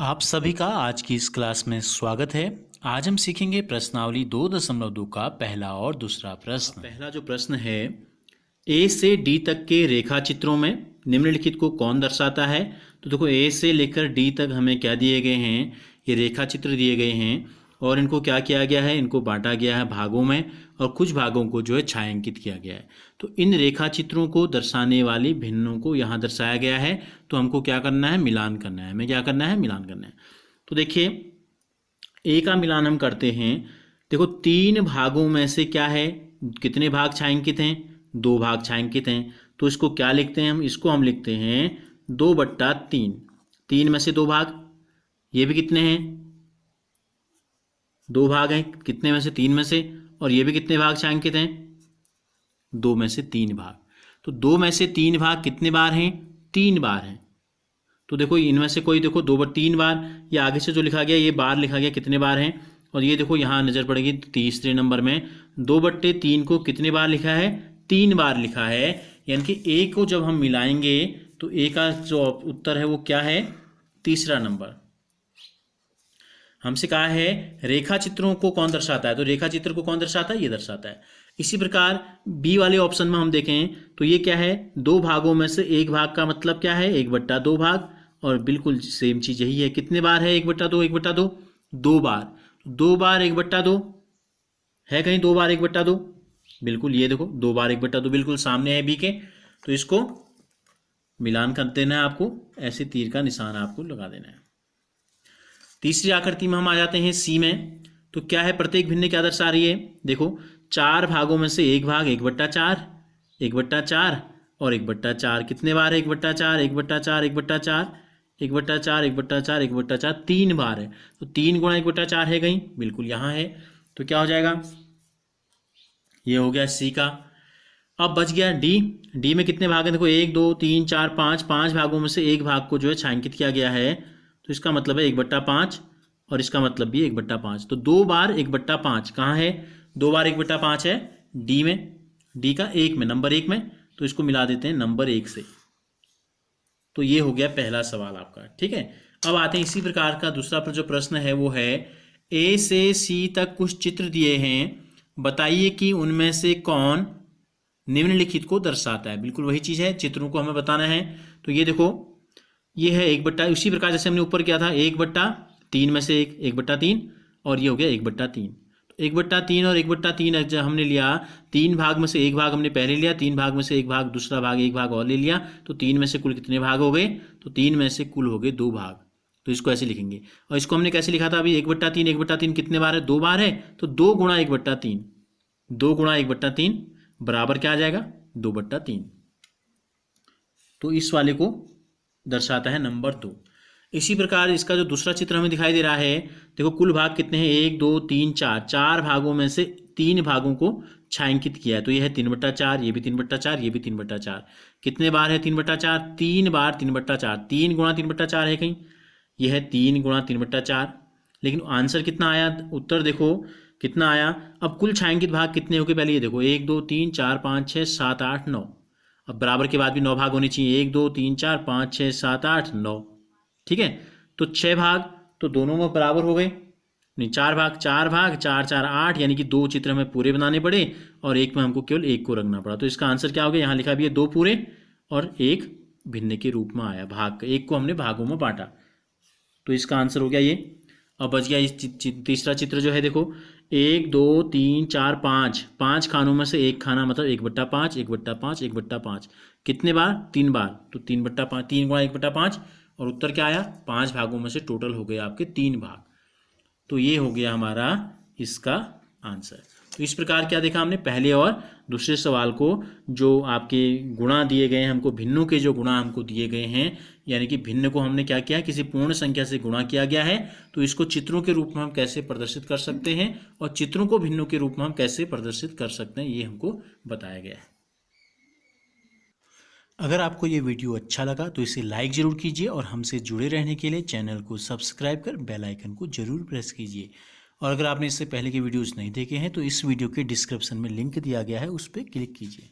आप सभी का आज की इस क्लास में स्वागत है। आज हम सीखेंगे प्रश्नावली 2.2 का पहला और दूसरा प्रश्न। पहला जो प्रश्न है, ए से डी तक के रेखा चित्रों में निम्नलिखित को कौन दर्शाता है। तो देखो, ए से लेकर डी तक हमें क्या दिए गए हैं, ये रेखा चित्र दिए गए हैं और इनको क्या किया गया है, इनको बांटा गया है भागों में और कुछ भागों को जो है छायांकित किया गया है। तो इन रेखा चित्रों को दर्शाने वाली भिन्नों को यहाँ दर्शाया गया है। तो हमको क्या करना है, मिलान करना है। हमें क्या करना है, मिलान करना है। तो देखिए, ए का मिलान हम करते हैं। देखो, 3 भागों में से क्या है, कितने भाग छायांकित हैं, 2 भाग छायांकित हैं। तो इसको क्या लिखते हैं हम लिखते हैं 2/3। 3 में से 2 भाग, ये भी कितने हैं, 2 भाग हैं। कितने में से, 3 में से। और ये भी कितने भाग छायांकित हैं, 2 में से 3 भाग। तो 2 में से 3 भाग कितने बार हैं, 3 बार हैं। तो देखो, इनमें से कोई देखो 2/3 बार, ये आगे से जो लिखा गया ये बार लिखा गया कितने बार हैं। और ये देखो यहाँ नजर पड़ेगी तीसरे नंबर में 2/3 को कितने बार लिखा है, 3 बार लिखा है। यानी कि ए को जब हम मिलाएंगे तो ए का जो उत्तर है वो क्या है, तीसरा नंबर। हमसे कहा है रेखा चित्रों को कौन दर्शाता है, तो रेखा चित्र को कौन दर्शाता है, ये दर्शाता है। इसी प्रकार बी वाले ऑप्शन में हम देखें तो ये क्या है, 2 भागों में से 1 भाग का मतलब क्या है, 1/2 भाग। और बिल्कुल सेम चीज यही है, कितने बार है 1/2, 1/2, 2 बार। 2 बार 1/2 है कहीं, 2 बार 1/2, बिल्कुल ये देखो 2 बार 1/2 बिल्कुल सामने है बी के। तो इसको मिलान कर देना है आपको, ऐसे तीर का निशान आपको लगा देना है। तीसरी आकृति में हम आ जाते हैं सी में। तो क्या है, प्रत्येक भिन्न क्या दर्शा रही है, देखो 4 भागों में से 1 भाग 1/4, 1/4 और 1/4 कितने बार है, 1/4, 1/4, 1/4, 1/4, 1/4, 1/4, 3 बार है। तो 3 गुणा 1/4 है कहीं, बिल्कुल यहाँ है। तो क्या हो जाएगा, ये हो गया सी का। अब बच गया डी। डी में कितने भाग हैं, देखो 1 2 3 4 5, 5 भागों में से 1 भाग को जो है छायांकित किया गया है। तो इसका मतलब है 1/5 और इसका मतलब भी 1/5। तो 2 बार 1/5 कहाँ है, 2 बार 1/5 है डी में, डी का 1 में, नंबर 1 में। तो इसको मिला देते हैं नंबर 1 से। तो ये हो गया पहला सवाल आपका, ठीक है। अब आते हैं इसी प्रकार का दूसरा जो प्रश्न है वो है, ए से सी तक कुछ चित्र दिए हैं, बताइए कि उनमें से कौन निम्नलिखित को दर्शाता है। बिल्कुल वही चीज है, चित्रों को हमें बताना है। तो ये देखो, ये है 1/, उसी प्रकार जैसे हमने ऊपर किया था 1/3 में से 1/3 और ये हो गया 1/3। तो 1/3 और 1/3 जब हमने लिया, 3 भाग में से 1 भाग हमने पहले लिया, 3 भाग में से 1 भाग, दूसरा भाग 1 भाग और ले लिया। तो 3 में से कुल कितने भाग हो गए, तो 3 में से कुल हो गए 2 भाग। तो इसको ऐसे लिखेंगे। और इसको हमने कैसे लिखा था अभी, 1/3, 1/3 कितने बार है, 2 बार है। तो 2 गुणा 1/3, 2 गुणा 1/3 बराबर क्या आ जाएगा, 2/3। तो इस वाले को दर्शाता है नंबर 2। इसी प्रकार इसका जो दूसरा चित्र हमें दिखाई दे रहा है, देखो कुल भाग कितने हैं, 1 2 3 4, 4 भागों में से 3 भागों को छायांकित किया है। तो ये है 3/4, ये भी 3/4, ये भी 3/4। कितने बार है 3/4, 3 बार 3/4, 3 गुणा 3/4 है कहीं, यह है 3 गुणा 3/4। लेकिन आंसर कितना आया, उत्तर देखो कितना आया। अब कुल छायांकित भाग कितने हो गए, पहले ये देखो 1 2 3 4 5 6 7 8 9। अब बराबर के बाद भी 9 भाग होने चाहिए, 1 2 3 4 5 6 7 8 9, ठीक है। तो 6 भाग तो दोनों में बराबर हो गए, नहीं 4 भाग 4 भाग 4 4 8, यानी कि 2 चित्र हमें पूरे बनाने पड़े और एक में हमको केवल 1 को रखना पड़ा। तो इसका आंसर क्या हो गया, यहाँ लिखा भी है 2 पूरे और 1 भिन्न के रूप में आया, भाग 1 को हमने भागों में बांटा। तो इसका आंसर हो गया ये। अब बच गया इस तीसरा चित्र जो है, देखो 1 2 3 4 5, 5 खानों में से 1 खाना, मतलब 1/5, 1/5, 1/5 कितने बार, 3 बार। तो 3/5, 3 गुणा 1/5 और उत्तर क्या आया, 5 भागों में से टोटल हो गए आपके 3 भाग। तो ये हो गया हमारा इसका आंसर। तो इस प्रकार क्या देखा हमने, पहले और दूसरे सवाल को जो आपके गुणा दिए गए हैं, हमको भिन्नों के जो गुणा हमको दिए गए हैं, यानी कि भिन्न को हमने क्या किया, किसी पूर्ण संख्या से गुणा किया गया है। तो इसको चित्रों के रूप में हम कैसे प्रदर्शित कर सकते हैं और चित्रों को भिन्नों के रूप में हम कैसे प्रदर्शित कर सकते हैं, ये हमको बताया गया है। अगर आपको ये वीडियो अच्छा लगा तो इसे लाइक ज़रूर कीजिए और हमसे जुड़े रहने के लिए चैनल को सब्सक्राइब कर बेल आइकन को ज़रूर प्रेस कीजिए। और अगर आपने इससे पहले के वीडियोस नहीं देखे हैं तो इस वीडियो के डिस्क्रिप्शन में लिंक दिया गया है, उस पर क्लिक कीजिए।